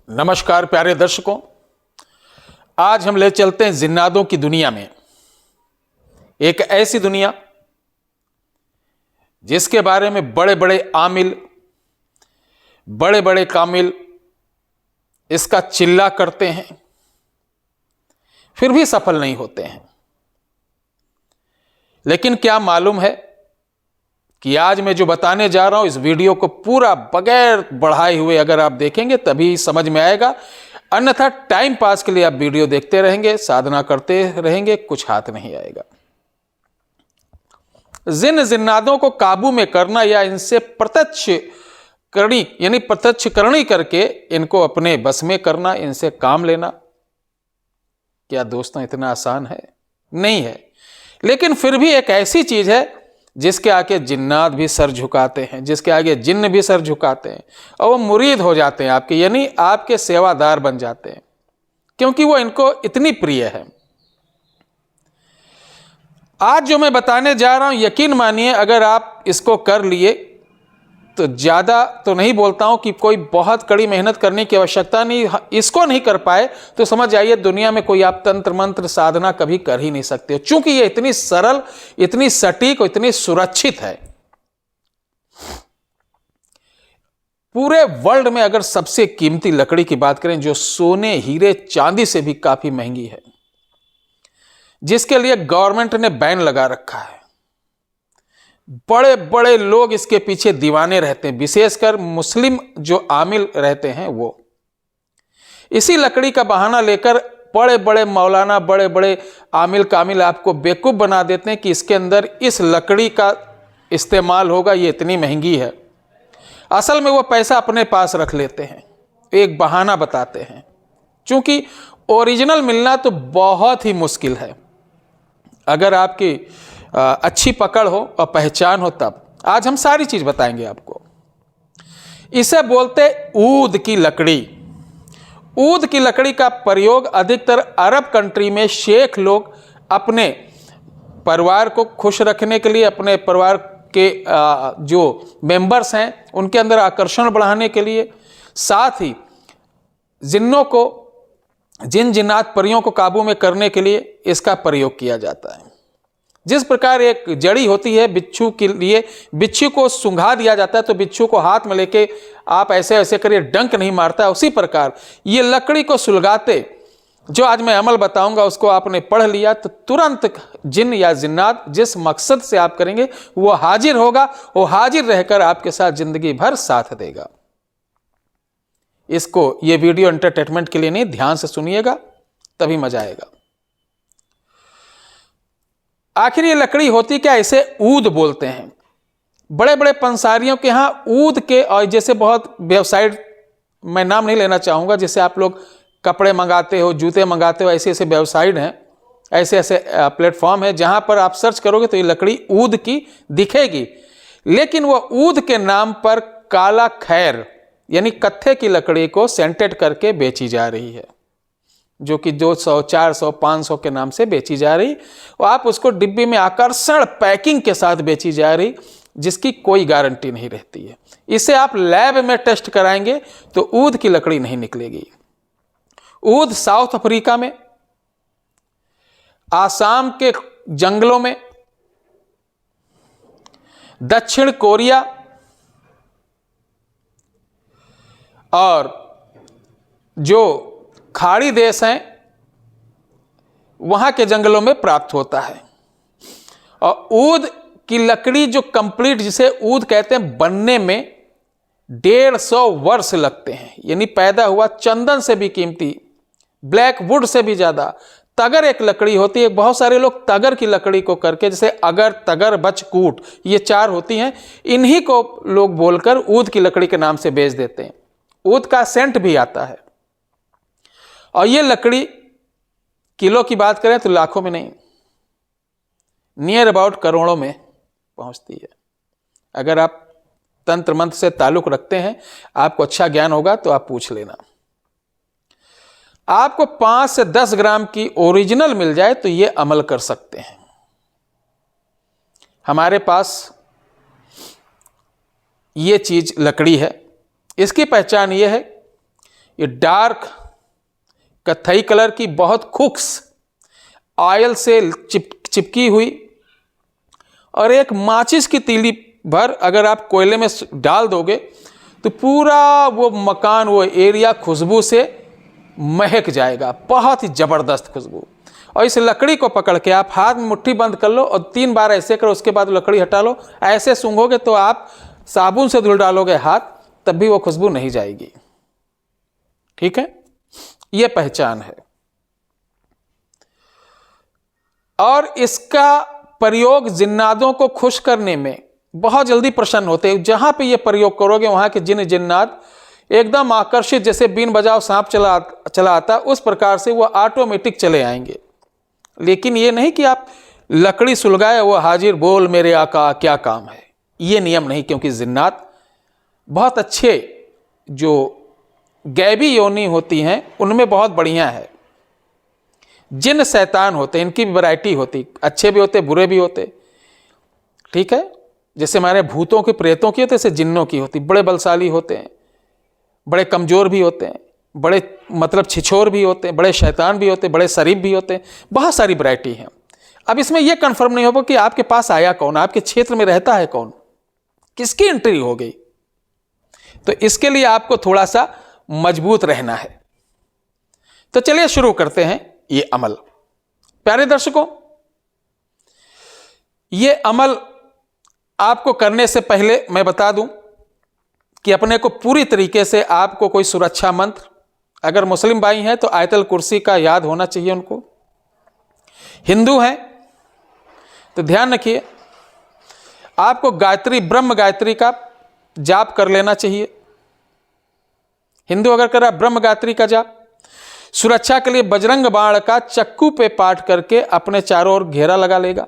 नमस्कार प्यारे दर्शकों, आज हम ले चलते हैं जिन्नातों की दुनिया में। एक ऐसी दुनिया जिसके बारे में बड़े बड़े आमिल, बड़े बड़े कामिल इसका चिल्ला करते हैं, फिर भी सफल नहीं होते हैं। लेकिन क्या मालूम है कि आज मैं जो बताने जा रहा हूं, इस वीडियो को पूरा बगैर बढ़ाए हुए अगर आप देखेंगे तभी समझ में आएगा, अन्यथा टाइम पास के लिए आप वीडियो देखते रहेंगे, साधना करते रहेंगे, कुछ हाथ नहीं आएगा। जिन जिन्नातों को काबू में करना या इनसे प्रत्यक्ष करनी करके इनको अपने बस में करना, इनसे काम लेना, क्या दोस्तों इतना आसान है? नहीं है। लेकिन फिर भी एक ऐसी चीज है जिसके आगे जिन्नात भी सर झुकाते हैं, जिसके आगे जिन्न भी सर झुकाते हैं और वो मुरीद हो जाते हैं आपके, यानी आपके सेवादार बन जाते हैं, क्योंकि वो इनको इतनी प्रिय है। आज जो मैं बताने जा रहा हूं, यकीन मानिए अगर आप इसको कर लिए तो ज्यादा तो नहीं बोलता हूं कि कोई बहुत कड़ी मेहनत करने की आवश्यकता नहीं, इसको नहीं कर पाए तो समझ जाइए दुनिया में कोई आप तंत्र मंत्र साधना कभी कर ही नहीं सकते, चूंकि ये इतनी सरल, इतनी सटीक और इतनी सुरक्षित है। पूरे वर्ल्ड में अगर सबसे कीमती लकड़ी की बात करें, जो सोने हीरे चांदी से भी काफी महंगी है, जिसके लिए गवर्नमेंट ने बैन लगा रखा है, बड़े बड़े लोग इसके पीछे दीवाने रहते हैं, विशेषकर मुस्लिम जो आमिल रहते हैं वो इसी लकड़ी का बहाना लेकर बड़े बड़े मौलाना, बड़े बड़े आमिल कामिल आपको बेवकूफ बना देते हैं कि इसके अंदर इस लकड़ी का इस्तेमाल होगा, ये इतनी महंगी है। असल में वो पैसा अपने पास रख लेते हैं, एक बहाना बताते हैं, क्योंकि ओरिजिनल मिलना तो बहुत ही मुश्किल है। अगर आपकी अच्छी पकड़ हो और पहचान हो तब। आज हम सारी चीज बताएंगे आपको। इसे बोलते ऊद की लकड़ी। ऊद की लकड़ी का प्रयोग अधिकतर अरब कंट्री में शेख लोग अपने परिवार को खुश रखने के लिए, अपने परिवार के जो मेंबर्स हैं उनके अंदर आकर्षण बढ़ाने के लिए, साथ ही जिन जिन्नात परियों को काबू में करने के लिए इसका प्रयोग किया जाता है। जिस प्रकार एक जड़ी होती है बिच्छू के लिए, बिच्छू को सुंघा दिया जाता है तो बिच्छू को हाथ में लेके आप ऐसे ऐसे करिए, डंक नहीं मारता, उसी प्रकार ये लकड़ी को सुलगाते, जो आज मैं अमल बताऊंगा उसको आपने पढ़ लिया तो तुरंत जिन या जिन्नात जिस मकसद से आप करेंगे वो हाजिर होगा, वो हाजिर रहकर आपके साथ जिंदगी भर साथ देगा। इसको, ये वीडियो एंटरटेनमेंट के लिए नहीं, ध्यान से सुनिएगा तभी मजा आएगा। आखिर ये लकड़ी होती क्या? इसे ऊद बोलते हैं। बड़े बड़े पंसारियों के यहाँ ऊद के, और जैसे बहुत वेबसाइट, मैं नाम नहीं लेना चाहूँगा, जैसे आप लोग कपड़े मंगाते हो, जूते मंगाते हो, ऐसे ऐसे वेबसाइट हैं, ऐसे ऐसे प्लेटफॉर्म है जहाँ पर आप सर्च करोगे तो ये लकड़ी ऊद की दिखेगी। लेकिन वो ऊद के नाम पर काला खैर यानी कत्थे की लकड़ी को सेंटेड करके बेची जा रही है, जो कि 200, 400, 500 के नाम से बेची जा रही, और आप उसको डिब्बी में आकर्षण पैकिंग के साथ बेची जा रही, जिसकी कोई गारंटी नहीं रहती है। इसे आप लैब में टेस्ट कराएंगे तो ऊद की लकड़ी नहीं निकलेगी। ऊद साउथ अफ्रीका में, आसाम के जंगलों में, दक्षिण कोरिया और जो खाड़ी देश हैं वहां के जंगलों में प्राप्त होता है। और ऊद की लकड़ी जो कंप्लीट, जिसे ऊद कहते हैं, बनने में 150 वर्ष लगते हैं, यानी पैदा हुआ चंदन से भी कीमती, ब्लैक वुड से भी ज्यादा तगर एक लकड़ी होती है। बहुत सारे लोग तगर की लकड़ी को करके, जैसे अगर, तगर, बच, कूट, ये 4 होती हैं, इन्हीं को लोग बोलकर ऊद की लकड़ी के नाम से बेच देते हैं। ऊद का सेंट भी आता है। और ये लकड़ी किलो की बात करें तो लाखों में नहीं, नियर अबाउट करोड़ों में पहुंचती है। अगर आप तंत्र मंत्र से ताल्लुक रखते हैं, आपको अच्छा ज्ञान होगा तो आप पूछ लेना। आपको 5 से 10 ग्राम की ओरिजिनल मिल जाए तो ये अमल कर सकते हैं। हमारे पास ये चीज लकड़ी है, इसकी पहचान ये है ये डार्क कत्थई कलर की बहुत खुक्स ऑयल से चिपकी हुई, और एक माचिस की तीली भर अगर आप कोयले में डाल दोगे तो पूरा वो मकान, वो एरिया खुशबू से महक जाएगा, बहुत ही जबरदस्त खुशबू। और इस लकड़ी को पकड़ के आप हाथ में मुट्ठी बंद कर लो और 3 बार ऐसे करो, उसके बाद लकड़ी हटा लो। ऐसे सूंघोगे तो आप साबुन से धुल डालोगे हाथ, तब भी वो खुशबू नहीं जाएगी। ठीक है, ये पहचान है। और इसका प्रयोग जिन्नातों को खुश करने में बहुत जल्दी प्रसन्न होते हैं। जहां पे ये प्रयोग करोगे वहां के जिन जिन्नात एकदम आकर्षित, जैसे बीन बजाओ सांप चला आता, उस प्रकार से वो ऑटोमेटिक चले आएंगे। लेकिन ये नहीं कि आप लकड़ी सुलगाए वो हाजिर, बोल मेरे आका क्या काम है, ये नियम नहीं। क्योंकि जिन्नात बहुत अच्छे जो गैबी योनि होती हैं उनमें बहुत बढ़िया है। जिन शैतान होते हैं, इनकी वैरायटी होती, अच्छे भी होते बुरे भी होते। ठीक है, जैसे हमारे भूतों की प्रेतों की होती है, जैसे जिन्नों की होती। बड़े बलशाली होते हैं, बड़े कमज़ोर भी होते हैं, बड़े मतलब छिछोर भी होते हैं, बड़े शैतान भी होते हैं, बड़े शरीफ भी होते हैं, बहुत सारी वैरायटी है। अब इसमें यह कंफर्म नहीं होगा कि आपके पास आया कौन, आपके क्षेत्र में रहता है कौन, किसकी एंट्री हो गई। तो इसके लिए आपको थोड़ा सा मजबूत रहना है। तो चलिए शुरू करते हैं ये अमल। प्यारे दर्शकों, ये अमल आपको करने से पहले मैं बता दूं कि अपने को पूरी तरीके से आपको कोई सुरक्षा मंत्र, अगर मुस्लिम भाई हैं तो आयतल कुर्सी का याद होना चाहिए उनको, हिंदू हैं तो ध्यान रखिए आपको गायत्री, ब्रह्म गायत्री का जाप कर लेना चाहिए। हिंदू अगर करा ब्रह्म गायत्री का जाप, सुरक्षा के लिए बजरंग बाण का चक्कू पे पाठ करके अपने चारों ओर घेरा लगा लेगा,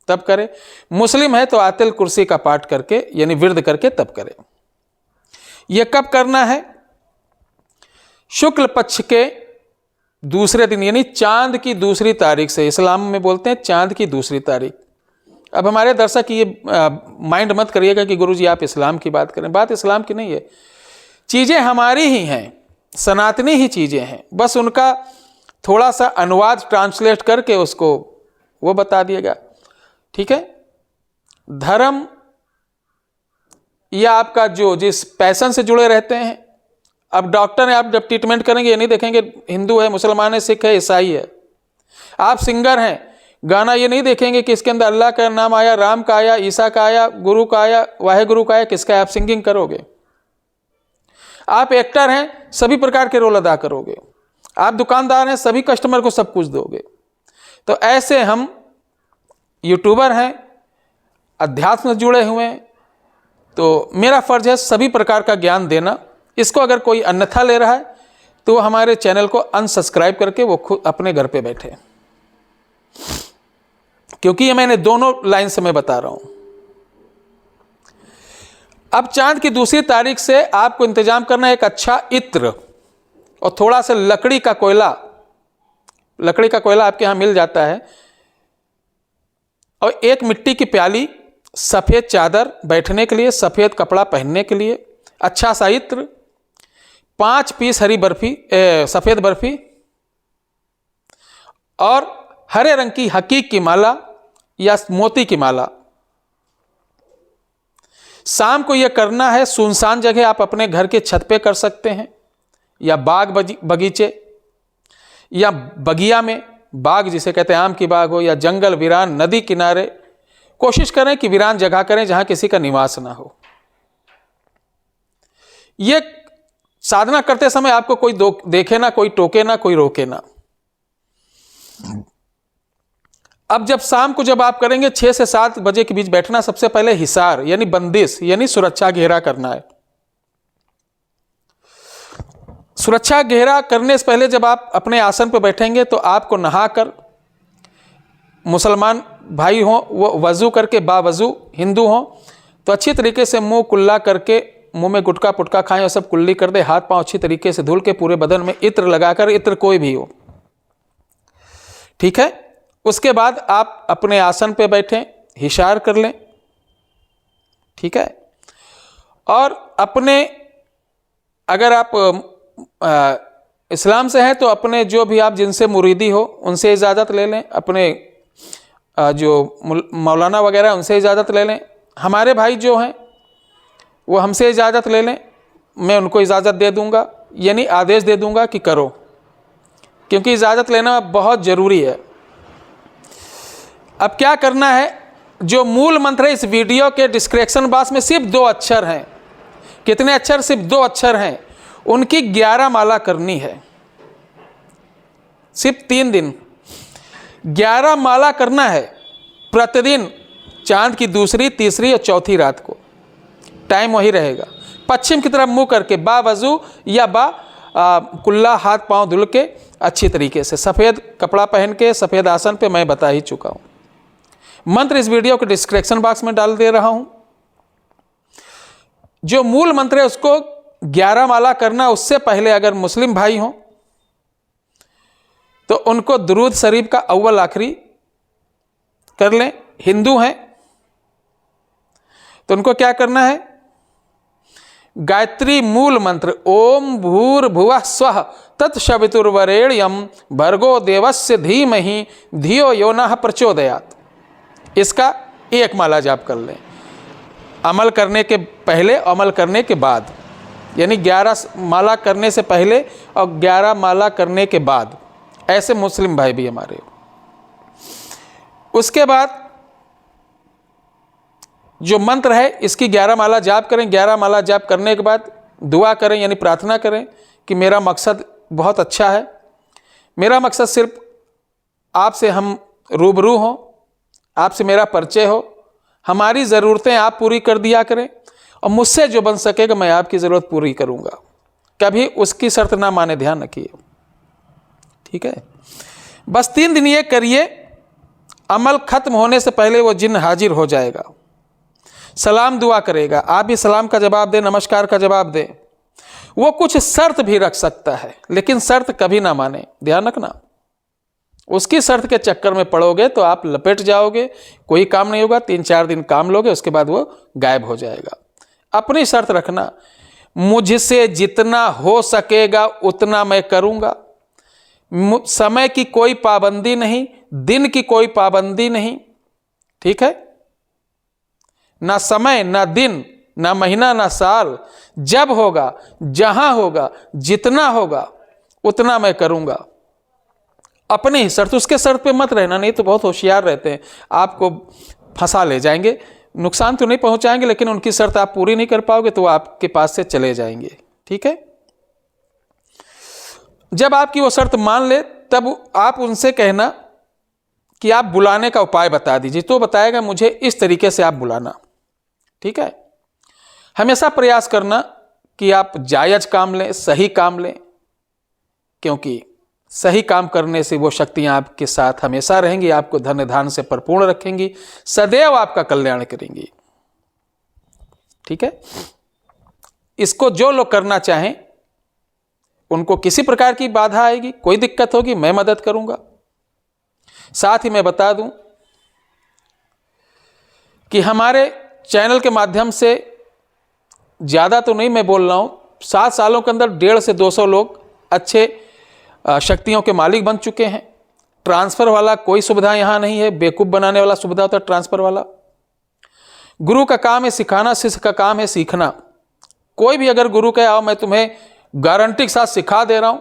तब करे। मुस्लिम है तो आयतल कुर्सी का पाठ करके यानी विर्द करके तब करे। यह कब करना है? शुक्ल पक्ष के दूसरे दिन यानी चांद की दूसरी तारीख से। इस्लाम में बोलते हैं चांद की दूसरी तारीख। अब हमारे दर्शक ये माइंड मत करिएगा कि गुरुजी आप इस्लाम की बात करें, बात इस्लाम की नहीं है। चीज़ें हमारी ही हैं, सनातनी ही चीज़ें हैं, बस उनका थोड़ा सा अनुवाद ट्रांसलेट करके उसको वो बता दिएगा। ठीक है, धर्म या आपका जो जिस पैशन से जुड़े रहते हैं, अब डॉक्टर है, आप जब ट्रीटमेंट करेंगे ये नहीं देखेंगे हिंदू है, मुसलमान है, सिख है, ईसाई है। आप सिंगर हैं, गाना ये नहीं देखेंगे कि इसके अंदर अल्लाह का नाम आया, राम का आया, ईसा का आया, गुरु का आया, वाहेगुरु का आया, किसका है, आप सिंगिंग करोगे। आप एक्टर हैं, सभी प्रकार के रोल अदा करोगे। आप दुकानदार हैं, सभी कस्टमर को सब कुछ दोगे। तो ऐसे हम यूट्यूबर हैं, अध्यात्म से जुड़े हुए हैं, तो मेरा फर्ज है सभी प्रकार का ज्ञान देना। इसको अगर कोई अन्यथा ले रहा है तो वो हमारे चैनल को अनसब्सक्राइब करके वो खुद अपने घर पे बैठे, क्योंकि ये मैंने दोनों लाइन से मैं बता रहा हूं। अब चांद की दूसरी तारीख से आपको इंतजाम करना है एक अच्छा इत्र और थोड़ा सा लकड़ी का कोयला। लकड़ी का कोयला आपके यहां मिल जाता है, और एक मिट्टी की प्याली, सफेद चादर बैठने के लिए, सफेद कपड़ा पहनने के लिए, अच्छा सा इत्र, 5 पीस हरी बर्फी, सफेद बर्फी, और हरे रंग की हकीक की माला या मोती की माला। शाम को यह करना है सुनसान जगह, आप अपने घर के छत पे कर सकते हैं, या बाग बगीचे या बगिया में, बाग जिसे कहते हैं आम की बाग हो, या जंगल, वीरान, नदी किनारे। कोशिश करें कि वीरान जगह करें जहां किसी का निवास ना हो। यह साधना करते समय आपको कोई देखे ना, कोई टोके ना, कोई रोके ना। अब जब शाम को जब आप करेंगे 6 से 7 बजे के बीच बैठना। सबसे पहले हिसार यानी बंदिश यानी सुरक्षा घेरा करना है। सुरक्षा घेरा करने से पहले जब आप अपने आसन पर बैठेंगे तो आपको नहाकर, मुसलमान भाई हो वो वजू करके, बावजू हिंदू हो तो अच्छी तरीके से मुंह कुल्ला करके, मुंह में गुटका पुटका खाएं और सब कुल्ली कर दे, हाथ पांव अच्छी तरीके से धुल के पूरे बदन में इत्र लगाकर, इत्र कोई भी हो, ठीक है। उसके बाद आप अपने आसन पे बैठें, हिसार कर लें, ठीक है। और अपने, अगर आप इस्लाम से हैं तो अपने जो भी आप जिनसे मुरीदी हो उनसे इजाज़त ले लें, अपने जो मौलाना वगैरह उनसे इजाज़त ले लें। हमारे भाई जो हैं वो हमसे इजाज़त ले लें, मैं उनको इजाज़त दे दूंगा, यानी आदेश दे दूंगा कि करो, क्योंकि इजाज़त लेना बहुत ज़रूरी है। अब क्या करना है, जो मूल मंत्र है इस वीडियो के डिस्क्रिप्शन बॉक्स में सिर्फ 2 अक्षर हैं। कितने अक्षर? सिर्फ 2 अक्षर हैं। उनकी 11 माला करनी है, सिर्फ 3 दिन 11 माला करना है प्रतिदिन, चांद की दूसरी, तीसरी और चौथी रात को। टाइम वही रहेगा, पश्चिम की तरफ मुंह करके, बावजू या कुल्ला, हाथ पांव धुल के अच्छी तरीके से, सफ़ेद कपड़ा पहन के, सफ़ेद आसन पे मैं बता ही चुका हूँ। मंत्र इस वीडियो के डिस्क्रिप्शन बॉक्स में डाल दे रहा हूँ। जो मूल मंत्र है उसको 11 माला करना। उससे पहले अगर मुस्लिम भाई हों तो उनको दुरूद शरीफ का अव्वल आखिरी कर लें। हिंदू हैं तो उनको क्या करना है, गायत्री मूल मंत्र ओम भूर्भुवः स्वः तत्सवितुर्वरेण्यं भर्गो देवस्य धीमहि धियो यो नः प्रचोदयात्, इसका 1 माला जाप कर लें। अमल करने के पहले, अमल करने के बाद, यानी 11 माला करने से पहले और 11 माला करने के बाद, ऐसे मुस्लिम भाई भी हमारे। उसके बाद जो मंत्र है इसकी 11 माला जाप करें। 11 माला जाप करने के बाद दुआ करें, यानी प्रार्थना करें कि मेरा मकसद बहुत अच्छा है, मेरा मकसद सिर्फ आपसे हम रूबरू हों, आपसे मेरा परिचय हो, हमारी ज़रूरतें आप पूरी कर दिया करें और मुझसे जो बन सकेगा मैं आपकी ज़रूरत पूरी करूँगा। कभी उसकी शर्त ना माने, ध्यान रखिए, ठीक है। बस 3 दिन ये करिए, अमल खत्म होने से पहले वो जिन हाजिर हो जाएगा, सलाम दुआ करेगा, आप भी सलाम का जवाब दें, नमस्कार का जवाब दें। वो कुछ शर्त भी रख सकता है, लेकिन शर्त कभी ना माने, ध्यान रखना। उसकी शर्त के चक्कर में पड़ोगे तो आप लपेट जाओगे, कोई काम नहीं होगा। 3-4 दिन काम लोगे, उसके बाद वो गायब हो जाएगा। अपनी शर्त रखना, मुझसे जितना हो सकेगा उतना मैं करूँगा। समय की कोई पाबंदी नहीं, दिन की कोई पाबंदी नहीं, ठीक है। ना समय, ना दिन, ना महीना, ना साल, जब होगा, जहां होगा, जितना होगा उतना मैं करूंगा। अपनी ही शर्त, उसके शर्त पे मत रहना, नहीं तो बहुत होशियार रहते हैं, आपको फंसा ले जाएंगे। नुकसान तो नहीं पहुंचाएंगे, लेकिन उनकी शर्त आप पूरी नहीं कर पाओगे तो वो आपके पास से चले जाएंगे, ठीक है। जब आपकी वो शर्त मान ले तब आप उनसे कहना कि आप बुलाने का उपाय बता दीजिए, तो बताएगा मुझे इस तरीके से आप बुलाना, ठीक है। हमेशा प्रयास करना कि आप जायज काम लें, सही काम लें, क्योंकि सही काम करने से वो शक्तियां आपके साथ हमेशा रहेंगी, आपको धन धान से परिपूर्ण रखेंगी, सदैव आपका कल्याण करेंगी, ठीक है। इसको जो लोग करना चाहें उनको किसी प्रकार की बाधा आएगी, कोई दिक्कत होगी, मैं मदद करूंगा। साथ ही मैं बता दूं कि हमारे चैनल के माध्यम से ज़्यादा तो नहीं मैं बोल रहा हूं, 7 सालों के अंदर 150 से 200 लोग अच्छे शक्तियों के मालिक बन चुके हैं। ट्रांसफ़र वाला कोई सुविधा यहाँ नहीं है, बेवकूफ़ बनाने वाला सुविधा होता है ट्रांसफ़र वाला। गुरु का काम है सिखाना, शिष्य का काम है सीखना। कोई भी अगर गुरु कहे आओ मैं तुम्हें गारंटी के साथ सिखा दे रहा हूँ,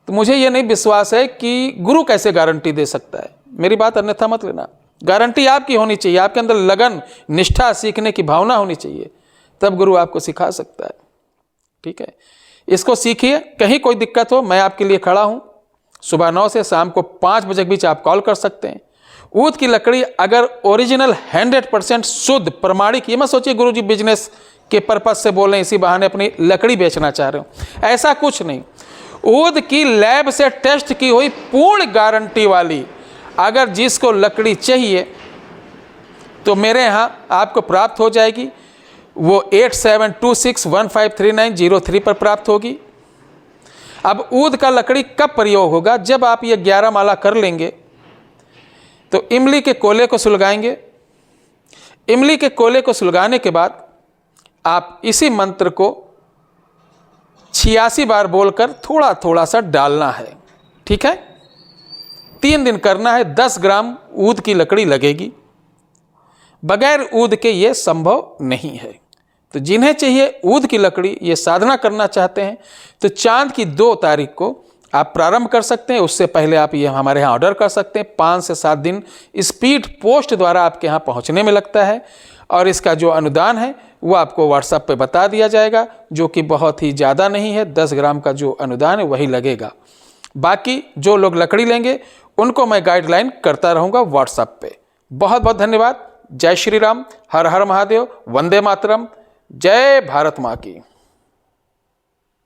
तो मुझे ये नहीं विश्वास है कि गुरु कैसे गारंटी दे सकता है। मेरी बात अन्यथा मत लेना, गारंटी आपकी होनी चाहिए, आपके अंदर लगन, निष्ठा, सीखने की भावना होनी चाहिए, तब गुरु आपको सिखा सकता है, ठीक है। इसको सीखिए, कहीं कोई दिक्कत हो मैं आपके लिए खड़ा हूँ। सुबह 9 से शाम को 5 बजे के बीच आप कॉल कर सकते हैं। ऊद की लकड़ी अगर ओरिजिनल 100% शुद्ध प्रमाणिक, ये मत सोचिए गुरुजी बिजनेस के पर्पज से बोल रहे हैं, इसी बहाने अपनी लकड़ी बेचना चाह रहे हो, ऐसा कुछ नहीं। ऊद की लैब से टेस्ट की हुई पूर्ण गारंटी वाली अगर जिसको लकड़ी चाहिए तो मेरे यहाँ आपको प्राप्त हो जाएगी। वो 8726153903 पर प्राप्त होगी। अब ऊद का लकड़ी कब प्रयोग होगा? जब आप ये 11 माला कर लेंगे तो इमली के कोले को सुलगाएंगे। इमली के कोले को सुलगाने के बाद आप इसी मंत्र को 86 बार बोलकर थोड़ा थोड़ा सा डालना है। ठीक है, 3 दिन करना है। 10 ग्राम ऊद की लकड़ी लगेगी, बगैर ऊद के ये संभव नहीं है। तो जिन्हें चाहिए ऊद की लकड़ी, ये साधना करना चाहते हैं, तो चांद की 2 तारीख को आप प्रारंभ कर सकते हैं। उससे पहले आप ये हमारे यहाँ ऑर्डर कर सकते हैं। 5 से 7 दिन स्पीड पोस्ट द्वारा आपके यहाँ पहुँचने में लगता है, और इसका जो अनुदान है वो आपको व्हाट्सएप पे बता दिया जाएगा, जो कि बहुत ही ज़्यादा नहीं है। 10 ग्राम का जो अनुदान है वही लगेगा। बाकी जो लोग लकड़ी लेंगे उनको मैं गाइडलाइन करता रहूँगा व्हाट्सएप पे। बहुत बहुत धन्यवाद। जय श्री राम, हर हर महादेव, वंदे मातरम, जय भारत माँ की।